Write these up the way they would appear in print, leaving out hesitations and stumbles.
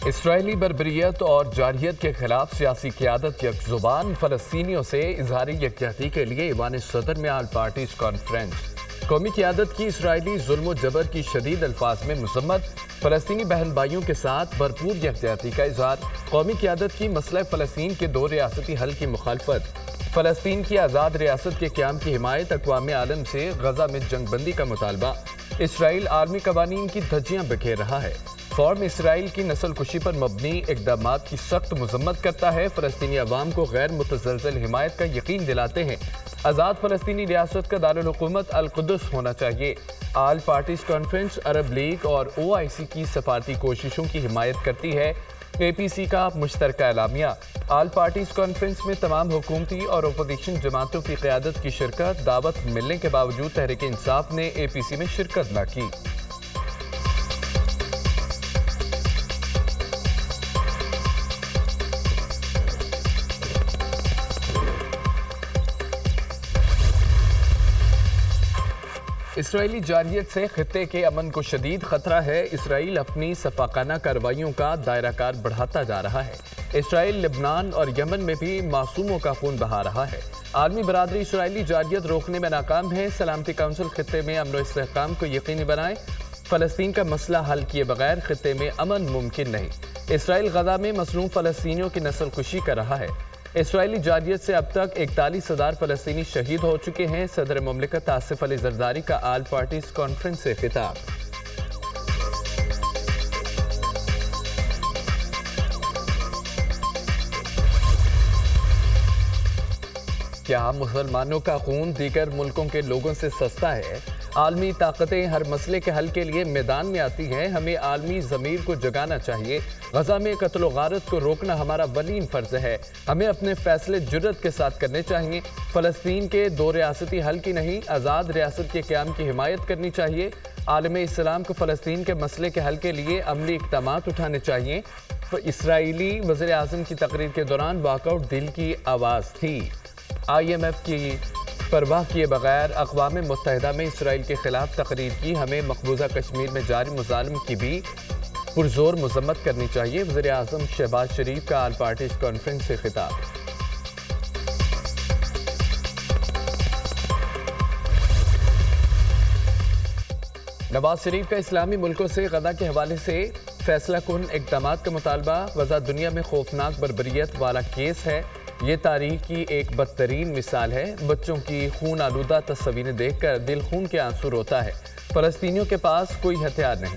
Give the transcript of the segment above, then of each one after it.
Israeli बर्बरियत और जारहियत के खिलाफ सियासी क़यादत यकजुबान, फ़लस्तीनियों से इजहार यकजहती के लिए ईवान सदर में आल पार्टीज कॉन्फ्रेंस। कौमी क़यादत की इसराइली जुल्म जबर की शदीद अल्फाज में मज़म्मत, फ़लस्तीनी बहन भाइयों के साथ भरपूर यकजहती का इजहार। कौमी क़यादत की मसला फ़लस्तीन के 2 रियासती हल की मुखालफत, फ़लस्तीन की आज़ाद रियासत के क़याम की हिमायत, अक़वाम आलम से गजा में जंगबंदी का मुतालबा। इसराइल आलमी कवानीन की धज्जियाँ बिखेर रहा है। फॉर्म इसराइल की नस्ल कुशी पर मबनी इक़दामात की सख्त मजम्मत करता है। फ़लस्तीनी अवाम को गैर मुतज़लज़ल हिमायत का यकीन दिलाते हैं। आज़ाद फ़लस्तीनी रियासत का दारुल हुकूमत अल-कुद्स होना चाहिए। आल पार्टीज कॉन्फ्रेंस अरब लीग और OIC की सफारती कोशिशों की हिमायत करती है। APC का मुश्तरका एलामिया। आल पार्टीज कॉन्फ्रेंस में तमाम हुकूमती और अपोजिशन जमातों की क़यादत की शिरकत। दावत मिलने के बावजूद तहरीक इंसाफ ने APC में शिरकत न की। इसराइली जारहियत से खित्ते के अमन को शदीद खतरा है। इसराइल अपनी सफाकाना कार्रवाइयों का दायराकार बढ़ाता जा रहा है। इसराइल लिबनान और यमन में भी मासूमों का खून बहा रहा है। आलमी बरादरी इसराइली जारहियत रोकने में नाकाम है। सलामती काउंसिल खित्ते में अमन व इस्तेहकाम को यकीनी बनाए। फ़लस्तीन का मसला हल किए बगैर खित्ते में अमन मुमकिन नहीं। इसराइल गजा में मसलूम फ़लस्तीनियों की नस्ल कुशी कर रहा है। इसराइली जारहियत से अब तक 41,000 फ़लस्तीनी शहीद हो चुके हैं। सदर मुमलिकत आसिफ अली जरदारी का आल पार्टीज कॉन्फ्रेंस से खिताब। क्या मुसलमानों का खून दीगर मुल्कों के लोगों से सस्ता है? आलमी ताकतें हर मसले के हल के लिए मैदान में आती हैं। हमें आलमी ज़मीर को जगाना चाहिए। गजा में कत्ल व गारत को रोकना हमारा वलीन फ़र्ज है। हमें अपने फैसले जुर्रत के साथ करने चाहिए। फ़लस्तीन के 2 रियासती हल की नहीं, आज़ाद रियासत के क़याम की हिमायत करनी चाहिए। आलम इस्लाम को फ़लस्तीन के मसले के हल के लिए अमली इक़दामात उठाने चाहिए। इसराइली वज़ीर आज़म की तकरीर के दौरान वॉकआउट दिल की आवाज़ थी। IMF की परवाह किए बगैर अक़वाम मुत्तहिदा में इसराइल के खिलाफ तकरीर की। हमें मकबूजा कश्मीर में जारी मुज़ालिम की भी पुरजोर मजम्मत करनी चाहिए। वज़ीर आज़म शहबाज शरीफ का आल पार्टीज कॉन्फ्रेंस से खिताब। नवाज शरीफ का इस्लामी मुल्कों से गजा के हवाले से फैसला कुन इक़दामात का मुतालबा। वज़ा दुनिया में खौफनाक बर्बरियत वाला केस है। ये तारीख की एक बदतरीन मिसाल है। बच्चों की खून आलूदा तस्वीरें देखकर दिल खून के आंसू रोता है। फ़लस्तीनियों के पास कोई हथियार नहीं,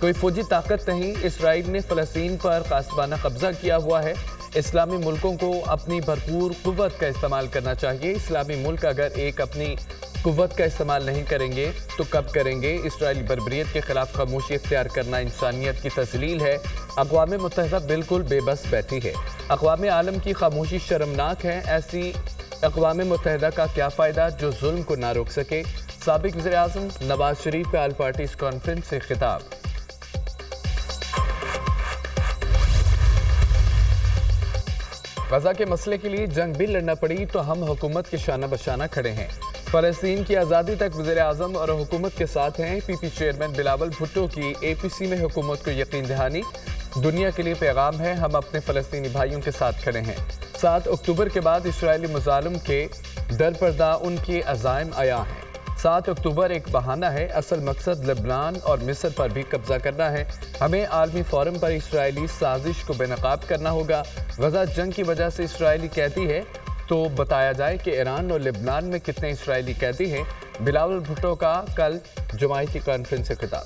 कोई फौजी ताकत नहीं। इसराइल ने फ़लस्तीन पर कासबाना कब्जा किया हुआ है। इस्लामी मुल्कों को अपनी भरपूर कुव्वत का इस्तेमाल करना चाहिए। इस्लामी मुल्क अगर एक अपनी कुव्वत का इस्तेमाल नहीं करेंगे तो कब करेंगे? इसराइली बर्बरियत के खिलाफ खामोशी इख्तियार करना इंसानियत की तस्लील है। अक़वाम मुत्तहिदा बिल्कुल बेबस बैठी है। अक़वाम आलम की खामोशी शर्मनाक है। ऐसी अक़वाम मुत्तहिदा का क्या फ़ायदा जो जुल्म को ना रोक सके? साबिक़ वज़ीर आज़म नवाज शरीफ का आल पार्टीज कॉन्फ्रेंस से खिताब। गजा के मसले के लिए जंग भी लड़ना पड़ी तो हम हुकूमत के शाना बशाना खड़े हैं। फ़लस्तीन की आज़ादी तक वज़ीर आज़म और हुकूमत के साथ हैं। PP चेयरमैन बिलावल भुट्टो की APC में हुकूमत को यकीन दहानी। दुनिया के लिए पैगाम है, हम अपने फ़लस्तीनी भाइयों के साथ खड़े हैं। 7 अक्टूबर के बाद इसराइली मुज़ालिम के दरपर्दा उनके अज़ाइम आया हैं। 7 अक्टूबर एक बहाना है, असल मकसद लेबनान और मिस्र पर भी कब्जा करना है। हमें आलमी फोरम पर इसराइली साजिश को बेनकाब करना होगा। गजा जंग की वजह से इसराइली कैदी है तो बताया जाए कि ईरान और लेबनान में कितने इसराइली कैदी हैं। बिलावल भुट्टो का कल जमायती कॉन्फ्रेंस से खिताब।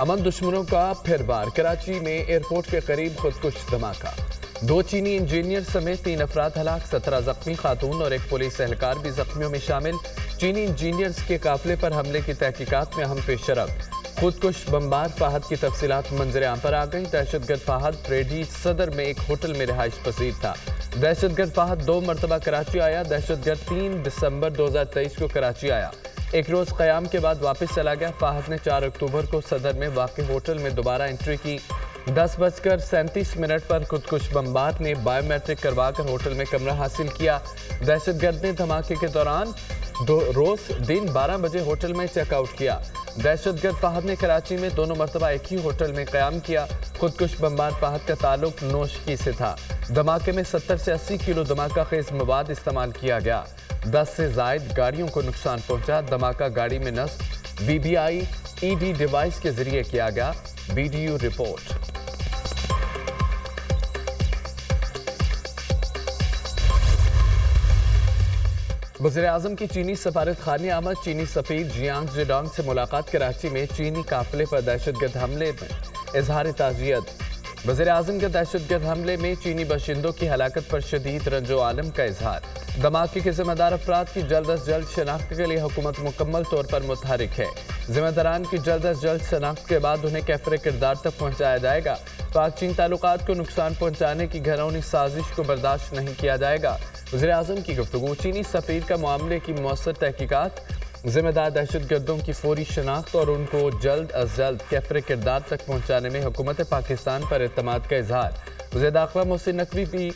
अमन दुश्मनों का फिर वार। कराची में एयरपोर्ट के करीब खुदकुश धमाका। 2 चीनी इंजीनियर समेत 3 अफराद हलाक, 17 जख्मी। खातून और एक पुलिस एहलकार भी जख्मियों में शामिल। चीनी इंजीनियर्स के काफिले पर हमले की तहकीकात में अहम पेशरफ। खुदकुश बमबार फाहद की तफसीलात मंजर आम पर आ गई। दहशतगर्द फाहद रेडी सदर में एक होटल में रिहाइश पजीर था। दहशतगर्द फाहद 2 मरतबा कराची आया। दहशतगर्द 3 दिसंबर 2023 को कराची आया। एक रोज़ क़याम के बाद वापस चला गया। फाहद ने 4 अक्टूबर को सदर में वाक़ होटल में दोबारा एंट्री की। 10:37 पर खुदकुश बमबार ने बायोमेट्रिक करवाकर होटल में कमरा हासिल किया। दहशतगर्द ने धमाके के दौरान रोज दिन 12 बजे होटल में चेकआउट किया। दहशतगर्द फहद ने कराची में दोनों मरतबा एक ही होटल में कयाम किया। खुदकुश बमबार फहद का ताल्लुक नौशकी से था। धमाके में 70 से 80 किलो धमाका खेज मवाद इस्तेमाल किया गया। 10 से जायद गाड़ियों को नुकसान पहुंचा। धमाका गाड़ी में नस्ब VVI ED डिवाइस के जरिए किया गया। BDU report. वज़ीर-ए-आज़म की चीनी सफारत खाने आमद। चीनी सफीर जियांग जेडोंग से मुलाकात। कराची में चीनी काफिले पर दहशतगर्द हमले में इजहार ताज़ियत। वज़ीर-ए-आज़म के दहशतगर्द हमले में चीनी बाशिंदों की हलाकत पर शदीद रंजो आलम का इजहार। धमाके के जिम्मेदार अफराद की जल्द अज जल्द शनाख्त के लिए हुकूमत मुकम्मल तौर पर मुतहरिक है। जिम्मेदारान की जल्द अज जल्द शनाख्त के बाद उन्हें कैफरे किरदार तक पहुँचाया जाएगा। पाक चीन ताल्लुकात को नुकसान पहुँचाने की घरौनी साजिश को बर्दाश्त नहीं किया जाएगा। वज़ीर-ए-आज़म की गुफ्तगू। चीनी सफीर का मामले की मौसर तहकीकात। जिम्मेदार दहशतगर्दों की फौरी शनाख्त और उनको जल्द अज जल्द कैफरे किरदार तक पहुँचाने में हुकूमत पाकिस्तान पर एतमाद का इजहार। वज़ीर दाखिला मोहसिन नकवी भी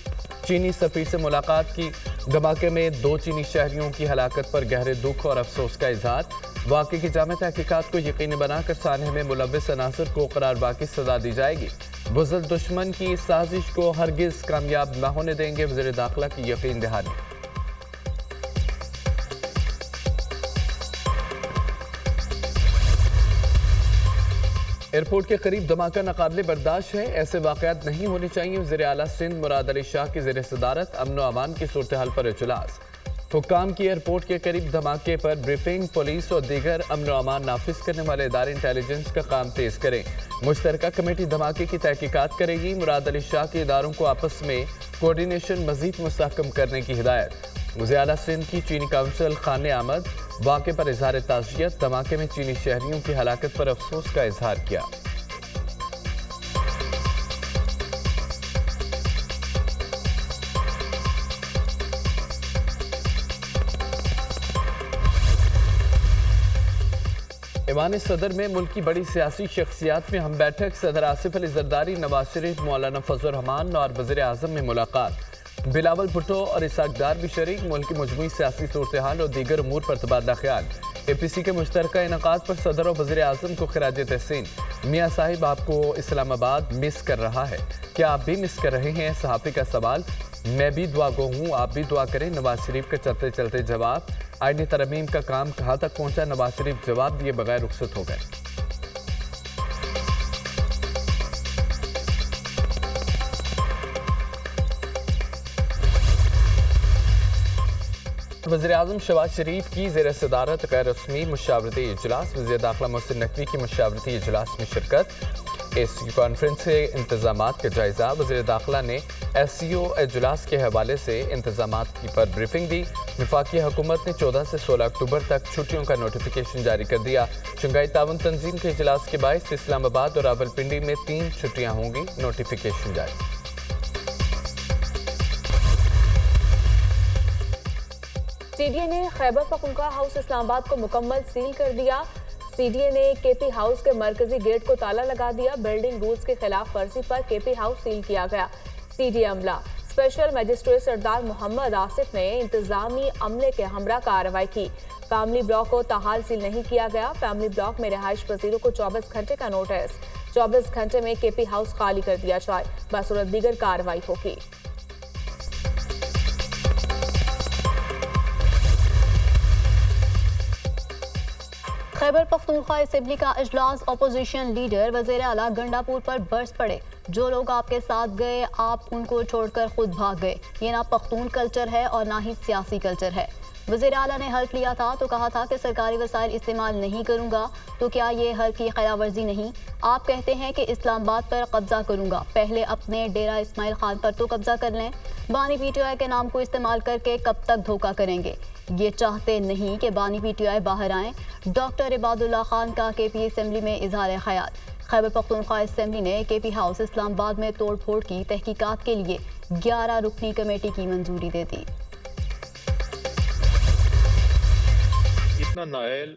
चीनी सफीर से मुलाकात की। धमाके में 2 चीनी शहरियों की हलाकत पर गहरे दुख और अफसोस का इजहार। वाक़े की जामे तहकीकात को यकीनी बनाकर सानहे में मुलव्विस अनासर को करारबाग की सजा दी जाएगी। बुज़दिल दुश्मन की साजिश को हरगिज़ कामयाब न होने देंगे। वज़ीर दाखिला की यकीन दहानी। एयरपोर्ट के करीब धमाका नाकाबिले बर्दाश्त है। ऐसे वाक़यात नहीं होने चाहिए। वज़ीर आला सिंध मुराद अली शाह की ज़ेर सदारत अमन व अमान की सूरत हाल पर इजलास। हुक्काम की एयरपोर्ट के करीब धमाके पर ब्रीफिंग। पुलिस और दीगर अमन व अमान नाफिज करने वाले इदारे इंटेलिजेंस का काम तेज करें। मुश्तरका कमेटी धमाके की तहकीकात करेगी। मुराद अली शाह के इदारों को आपस में कोऑर्डिनेशन मजीद मुस्तहकम करने की हिदायत। वज़ीर आला सिंध की चीनी काउंसिल खाने आमद। वाक़े पर इजहार ताज़ियत। धमाके में चीनी शहरियों की हलाकत पर अफसोस का इजहार किया। ईवान सदर में मुल्क की बड़ी सियासी शख्सियात में हम बैठक। सदर आसिफ अली जरदारी, नवाज शरीफ, मौलाना फजल रहमान और वज़ीर-ए-आज़म में मुलाकात। बिलावल भुट्टो और इसाक डार भी शरीक। मुल्क की मजमूई सियासी सूरत हाल और दीगर उमूर पर तबादला ख्याल। APC के मुश्तरका इनकाद पर सदर और वज़ीर-ए-आज़म को खिराज तहसीन। मियाँ साहिब आपको इस्लामाबाद मिस कर रहा है, क्या आप भी मिस कर रहे हैं? सहाफ़ी का सवाल। मैं भी दुआ गो हूँ, आप भी दुआ करें। नवाज शरीफ का चलते चलते जवाब। आईन तरमीम का काम कहाँ तक पहुँचा? नवाज शरीफ जवाब दिए बगैर रुखसत हो गए। वज़ीर-ए-आज़म शहबाज शरीफ की ज़ेर सदारत गैर रस्मी मुशावरती इजलास। वज़ीर दाखिला मोहसिन नकवी की मुशावरती इजलास में शिरकत। इस कॉन्फ्रेंस से इंतजामात का जायजा। वज़ीर दाखिला ने SCO इजलास के हवाले से इंतजामात की पर ब्रीफिंग दी। वफाकी हुकूमत ने 14 से 16 अक्टूबर तक छुट्टियों का नोटिफिकेशन जारी कर दिया। शंघाई ताउन तंजीम के इजलास के बायस इस्लामाबाद और रावलपिंडी में 3 छुट्टियाँ होंगी। नोटिफिकेशन जारी। CDA ने खैबर पख्तूनख्वा हाउस इस्लामाबाद को मुकम्मल सील कर दिया। CDA ने KP हाउस के मरकजी गेट को ताला लगा दिया। बिल्डिंग रूल्स के खिलाफ वर्जी पर KP हाउस सील किया गया। CDA अमला स्पेशल मजिस्ट्रेट सरदार मोहम्मद आसिफ ने इंतजामी अमले के हमरा कार्रवाई की। फैमिली ब्लॉक को ताहाल सील नहीं किया गया। फैमिली ब्लॉक में रिहाइश पजीरों को 24 घंटे का नोटिस। 24 घंटे में KP हाउस खाली कर दिया जाए, बसूरत दीगर कार्रवाई होगी। खैबर पख्तूनख्वा असेंबली का इजलास। अपोजिशन लीडर वज़ीर आला गंडापुर पर बरस पड़े। जो लोग आपके साथ गए, आप उनको छोड़कर खुद भाग गए। ये ना पख्तून कल्चर है और ना ही सियासी कल्चर है। वज़ीर आला ने हल्फ लिया था तो कहा था कि सरकारी वसाइल इस्तेमाल नहीं करूंगा, तो क्या ये हल्फ की खिलाफवर्जी नहीं? आप कहते हैं कि इस्लामाबाद पर कब्जा करूंगा, पहले अपने डेरा इस्माइल खान पर तो कब्जा कर लें। बानी PTI के नाम को इस्तेमाल करके कब तक धोखा करेंगे? ये चाहते नहीं कि बानी PTI बाहर आएँ। डॉक्टर इबादुल्ला खान का KP असेंबली में इजहार ख्याल। खैबर पख्तूनख्वा असेंबली ने KP हाउस इस्लामाबाद में तोड़ फोड़ की तहकीकात के लिए 11 रुकनी कमेटी की मंजूरी दे दी। इतना नाअहल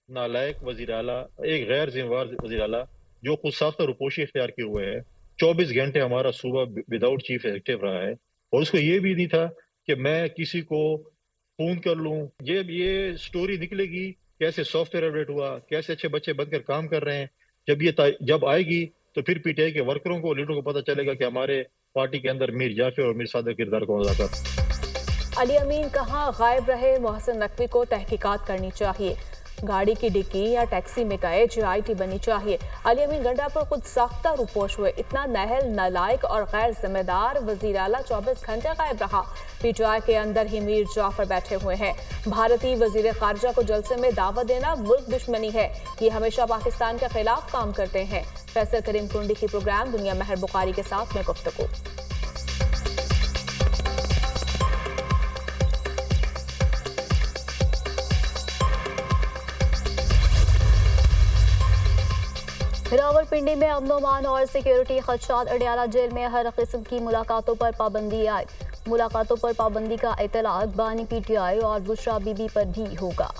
नालायक वज़ीर आला, एक गैर जिम्मेवार वज़ीर आला जो खुद साख्ता रुपोशी इख्तियार किए हुए है। 24 घंटे हमारा सूबा विदाउट चीफ एग्जीक्यूटिव रहा है और उसको ये भी नहीं था कि मैं किसी को फोन कर लूं। ये स्टोरी निकलेगी, कैसे सॉफ्टवेयर अपडेट हुआ, कैसे अच्छे बच्चे बनकर काम कर रहे हैं, जब आएगी तो फिर पीटीआई के वर्करों को, लीडरों को पता चलेगा कि हमारे पार्टी के अंदर मीर जाफर और मीर सादिक किरदार कौन अदा कर। अली अमीन कहाँ गायब रहे, मोहसिन नकवी को तहकीकात करनी चाहिए। गाड़ी की डिक्की या टैक्सी में गए, JIT बननी चाहिए। अली अमीन गंडापुर खुद साख्ता रूपोश हुए। इतना नाअहल, नालायक और गैर जिम्मेदार वजीर आला 24 घंटे गायब रहा। PTI के अंदर ही मीर जाफर बैठे हुए हैं। भारतीय वजीर खारजा को जलसे में दावत देना मुल्क दुश्मनी है। ये हमेशा पाकिस्तान के खिलाफ काम करते हैं। फैसल करीम कुंडी की प्रोग्राम दुनिया महर बुखारी के साथ में गुफ्तगू। रावलपिंडी में अमन-ओ-अमान और सिक्योरिटी खदशात। अडियाला जेल में हर किस्म की मुलाकातों पर पाबंदी आए। मुलाकातों पर पाबंदी का इतलाक बानी PTI और बुशरा बीबी पर भी होगा।